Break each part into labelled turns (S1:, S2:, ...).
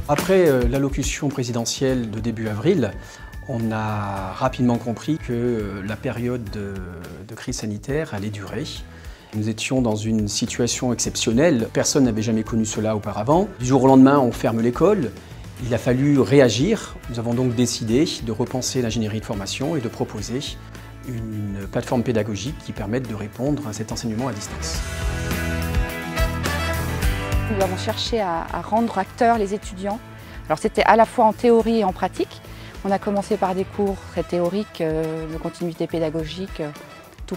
S1: Après l'allocution présidentielle de début avril, on a rapidement compris que la période de crise sanitaire allait durer. Nous étions dans une situation exceptionnelle, personne n'avait jamais connu cela auparavant. Du jour au lendemain, on ferme l'école, il a fallu réagir. Nous avons donc décidé de repenser l'ingénierie de formation et de proposer une plateforme pédagogique qui permette de répondre à cet enseignement à distance.
S2: Nous avons cherché à rendre acteurs les étudiants. Alors c'était à la fois en théorie et en pratique. On a commencé par des cours très théoriques de continuité pédagogique, tous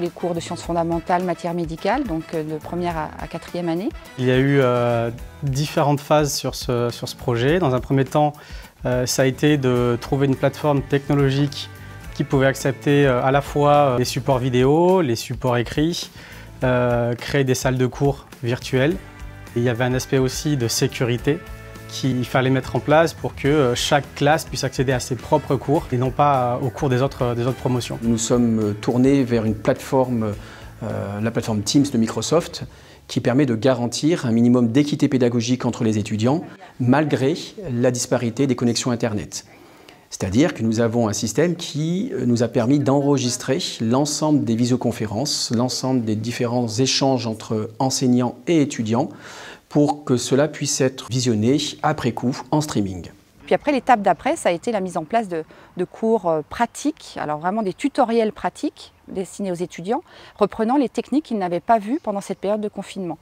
S2: les cours de sciences fondamentales, matières médicales, donc de première à quatrième année.
S3: Il y a eu différentes phases sur ce projet. Dans un premier temps, ça a été de trouver une plateforme technologique qui pouvait accepter à la fois les supports vidéo, les supports écrits, créer des salles de cours virtuelles. Et il y avait un aspect aussi de sécurité qu'il fallait mettre en place pour que chaque classe puisse accéder à ses propres cours et non pas aux cours des autres promotions.
S1: Nous sommes tournés vers une plateforme, la plateforme Teams de Microsoft, qui permet de garantir un minimum d'équité pédagogique entre les étudiants, malgré la disparité des connexions Internet. C'est-à-dire que nous avons un système qui nous a permis d'enregistrer l'ensemble des visioconférences, l'ensemble des différents échanges entre enseignants et étudiants, pour que cela puisse être visionné après coup en streaming.
S2: Puis après, l'étape d'après, ça a été la mise en place de cours pratiques, alors vraiment des tutoriels pratiques destinés aux étudiants, reprenant les techniques qu'ils n'avaient pas vues pendant cette période de confinement.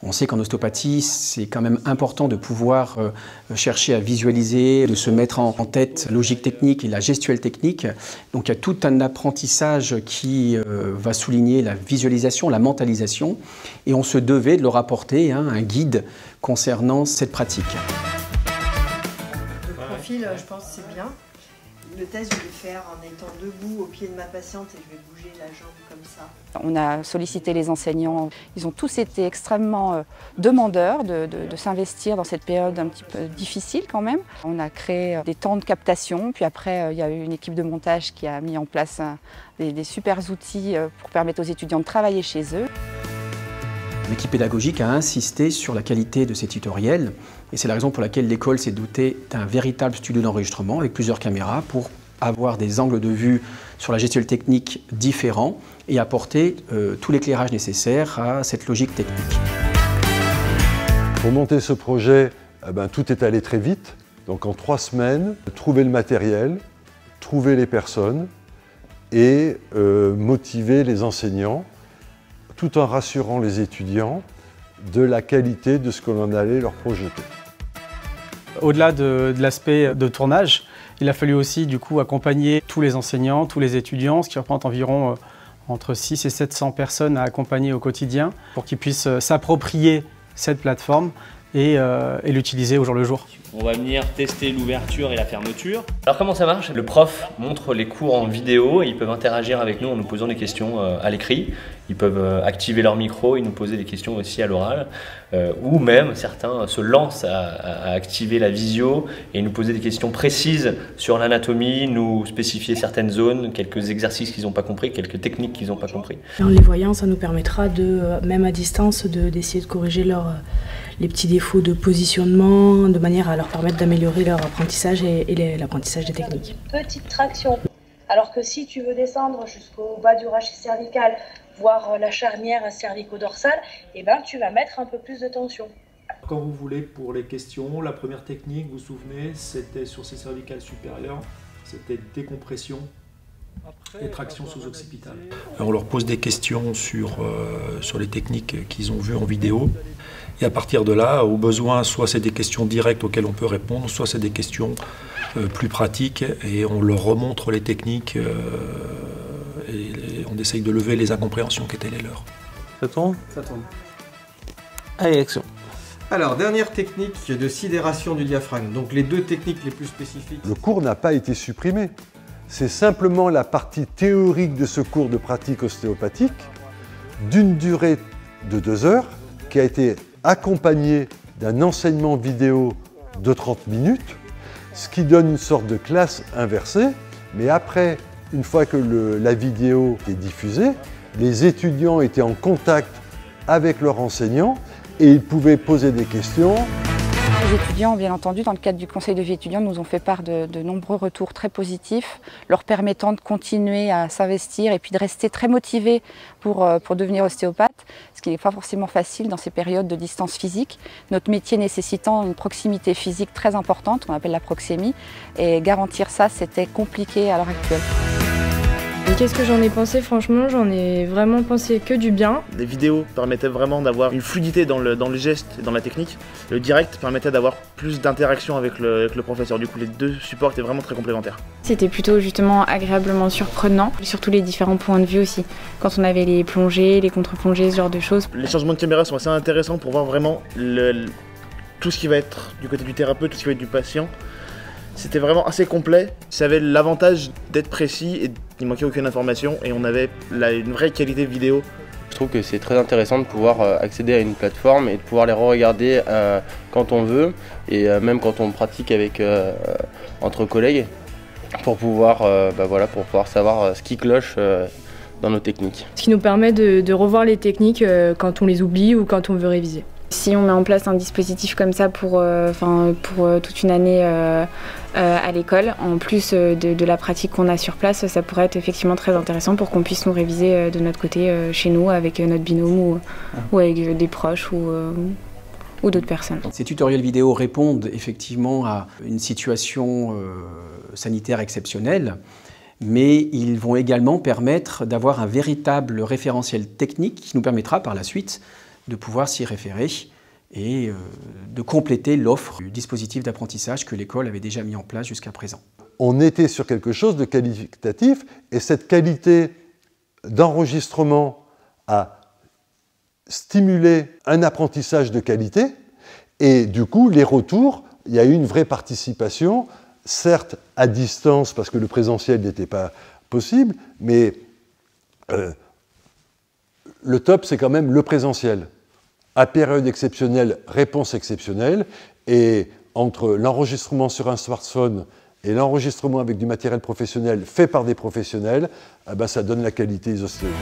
S1: On sait qu'en ostéopathie, c'est quand même important de pouvoir chercher à visualiser, de se mettre en tête la logique technique et la gestuelle technique. Donc il y a tout un apprentissage qui va souligner la visualisation, la mentalisation, et on se devait de leur apporter un guide concernant cette pratique.
S4: Le profil, je pense que c'est bien. Le test, je vais le faire en étant debout au pied de ma patiente et je vais bouger la jambe comme ça.
S2: On a sollicité les enseignants. Ils ont tous été extrêmement demandeurs de s'investir dans cette période un petit peu difficile quand même. On a créé des temps de captation, puis après il y a eu une équipe de montage qui a mis en place des super outils pour permettre aux étudiants de travailler chez eux.
S1: L'équipe pédagogique a insisté sur la qualité de ces tutoriels et c'est la raison pour laquelle l'école s'est dotée d'un véritable studio d'enregistrement avec plusieurs caméras pour avoir des angles de vue sur la gestuelle technique différents et apporter tout l'éclairage nécessaire à cette logique technique.
S5: Pour monter ce projet, tout est allé très vite. Donc en 3 semaines, trouver le matériel, trouver les personnes et motiver les enseignants, tout en rassurant les étudiants de la qualité de ce que l'on allait leur projeter.
S3: Au-delà de l'aspect de tournage, il a fallu aussi du coup accompagner tous les enseignants, tous les étudiants, ce qui représente environ entre 600 et 700 personnes à accompagner au quotidien pour qu'ils puissent s'approprier cette plateforme et l'utiliser au jour le jour.
S6: On va venir tester l'ouverture et la fermeture. Alors comment ça marche? Le prof montre les cours en vidéo et ils peuvent interagir avec nous en nous posant des questions à l'écrit. Ils peuvent activer leur micro et nous poser des questions aussi à l'oral. Ou même certains se lancent à activer la visio et nous poser des questions précises sur l'anatomie, nous spécifier certaines zones, quelques exercices qu'ils n'ont pas compris, quelques techniques qu'ils n'ont pas compris.
S7: Alors, les voyants, ça nous permettra même à distance d'essayer de corriger les petits défauts de positionnement de manière à leur permettre d'améliorer leur apprentissage et l'apprentissage des techniques.
S8: Petite traction. Alors que si tu veux descendre jusqu'au bas du rachis cervical, voire la charnière cervico-dorsale, eh ben, tu vas mettre un peu plus de tension.
S9: Quand vous voulez, pour les questions, la première technique, vous vous souvenez, c'était sur ces cervicales supérieures, c'était décompression et traction sous-occipitale. On leur pose des questions sur les techniques qu'ils ont vues en vidéo. Et à partir de là, au besoin, soit c'est des questions directes auxquelles on peut répondre, soit c'est des questions plus pratiques et on leur remontre les techniques et on essaye de lever les incompréhensions qui étaient les leurs.
S10: Ça tourne?
S11: Ça tourne.
S10: Allez, action.
S11: Alors, dernière technique de sidération du diaphragme. Donc les 2 techniques les plus spécifiques.
S5: Le cours n'a pas été supprimé. C'est simplement la partie théorique de ce cours de pratique ostéopathique d'une durée de 2 heures qui a été accompagné d'un enseignement vidéo de 30 minutes, ce qui donne une sorte de classe inversée, mais après, une fois que la vidéo est diffusée, les étudiants étaient en contact avec leur enseignant et ils pouvaient poser des questions.
S2: Les étudiants, bien entendu, dans le cadre du conseil de vie étudiante, nous ont fait part de nombreux retours très positifs, leur permettant de continuer à s'investir et puis de rester très motivés pour devenir ostéopathe, ce qui n'est pas forcément facile dans ces périodes de distance physique. Notre métier nécessitant une proximité physique très importante, qu'on appelle la proxémie, et garantir ça, c'était compliqué à l'heure actuelle.
S12: Qu'est-ce que j'en ai pensé? Franchement, j'en ai vraiment pensé que du bien.
S13: Les vidéos permettaient vraiment d'avoir une fluidité dans le geste et dans la technique. Le direct permettait d'avoir plus d'interaction avec le professeur. Du coup, les deux supports étaient vraiment très complémentaires.
S14: C'était plutôt justement agréablement surprenant, surtout les différents points de vue aussi. Quand on avait les plongées, les contre-plongées, ce genre de choses.
S13: Les changements de caméra sont assez intéressants pour voir vraiment tout ce qui va être du côté du thérapeute, tout ce qui va être du patient. C'était vraiment assez complet. Ça avait l'avantage d'être précis et il manquait aucune information et on avait une vraie qualité vidéo.
S15: Je trouve que c'est très intéressant de pouvoir accéder à une plateforme et de pouvoir les re-regarder quand on veut et même quand on pratique avec, entre collègues pour pouvoir, pour pouvoir savoir ce qui cloche dans nos techniques.
S12: Ce qui nous permet de revoir les techniques quand on les oublie ou quand on veut réviser.
S14: Si on met en place un dispositif comme ça pour toute une année à l'école, en plus de la pratique qu'on a sur place, ça pourrait être effectivement très intéressant pour qu'on puisse nous réviser de notre côté chez nous avec notre binôme ou avec des proches ou d'autres personnes.
S1: Ces tutoriels vidéo répondent effectivement à une situation sanitaire exceptionnelle, mais ils vont également permettre d'avoir un véritable référentiel technique qui nous permettra par la suite de pouvoir s'y référer et de compléter l'offre du dispositif d'apprentissage que l'école avait déjà mis en place jusqu'à présent.
S5: On était sur quelque chose de qualitatif et cette qualité d'enregistrement a stimulé un apprentissage de qualité et du coup les retours, il y a eu une vraie participation, certes à distance parce que le présentiel n'était pas possible, mais le top c'est quand même le présentiel. À période exceptionnelle, réponse exceptionnelle, et entre l'enregistrement sur un smartphone et l'enregistrement avec du matériel professionnel fait par des professionnels, ça donne la qualité isostéologique.